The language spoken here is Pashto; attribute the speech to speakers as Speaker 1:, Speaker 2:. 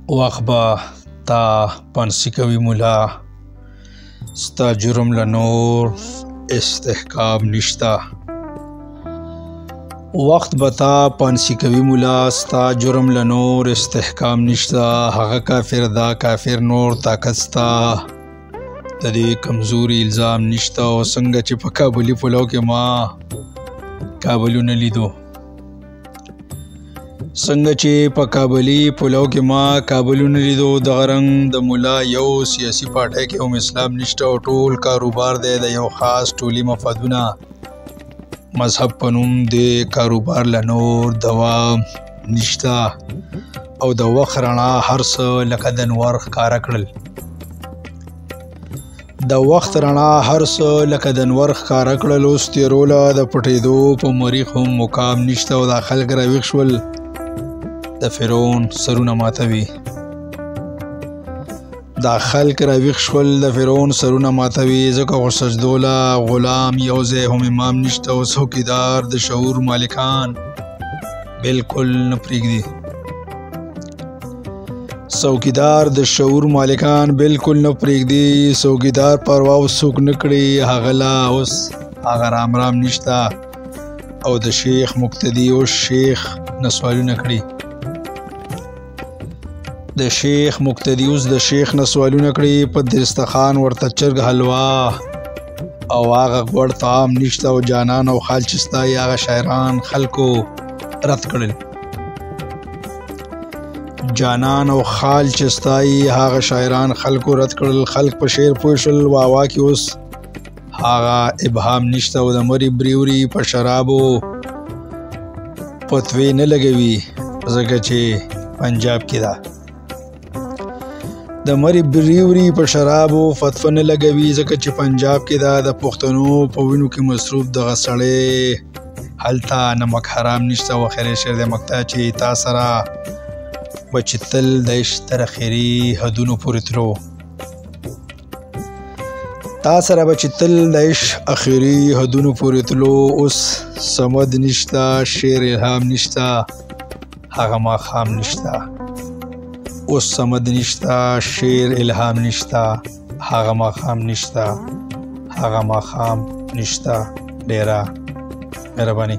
Speaker 1: وخت به تا پانسی کوي مولا، ستا جرم له نور استحکام نشته. وخت به تا پانسی کوي مولا، ستا جرم له نور استحکام نشته. هغه کافر دا کافر نور طاقت ستا د دې کمزوري الزام نشته. او څنګه چې په کابلي پلو کې ما کابلونه لیدو، څنګه چې په کابلي پلو کې ما کابلونه لیدو، دغه رنګ د مولا یو سیاسي پارټۍ کې هم اسلام نشته او ټول کاروبار دی د یو خاص ټولي مفادونه مذهب په نوم د کاروبار له نور دوام نشته. او د وخت رڼا هر څه لکه د انوار ښکاره کړل. د وخت رڼا هر څه لکه د انوار ښکاره کړل. اوس تیروله د پټېدو په مریخ هم مقام نشته او دا خلک راویښ شول د فرعون سرونه ماتوي. دا خلک راویښ شول د فرعون سرونه ماتوي، ځکه خو سجدوله غلام یو ځای هم امام نشته او څوکیدار د شعور مالکان بالکل نه پرېږدي. څوکیدار د شعور مالکان بالکل نه پرېږدي. څوکیدار پروا څوک نه کړي، هغه لا اوس هغه رام رام نشته او د شیخ مقتدي اوس شیخ نه سوالونه کړي. د شیخ مقتدي اوس د شیخ نه سوالونه کړي. په دسترخوان ورته چرګ حلوا او هغه غوړ طعام نشته او جانان او خال چې ستایي هغه شاعران خلکو رد کړل. جانان او خال چې ستایي هغه شاعران خلکو رد کړل. خلک په شعر پوه شول. واوا کې اوس هغه ابهام نشته او د مري بریوري په شرابو فتوی نه لګوي، ځکه چې پنجاب کې ده. د مری بریوري په شرابو فتوه نه لګوي، ځکه چې پنجاب کې ده. د پښتنو په وینو کې مصروف دغه سړی هلته نمک حرام نشته. او خیر شعر د مقطع چې تا سره به چې تل د عشق تر اخري حدونو پورې تلو، تا سره به چې تل د عشق اخري حدونو پورې تلو. اوس سمد نشته، شعر الهام نشته، هغه ماښام نشته. اوس سمد نشته، شعر الهام نشته، هغه ماښام نشته، هغه ماښام نشته. ډیره مهرباني.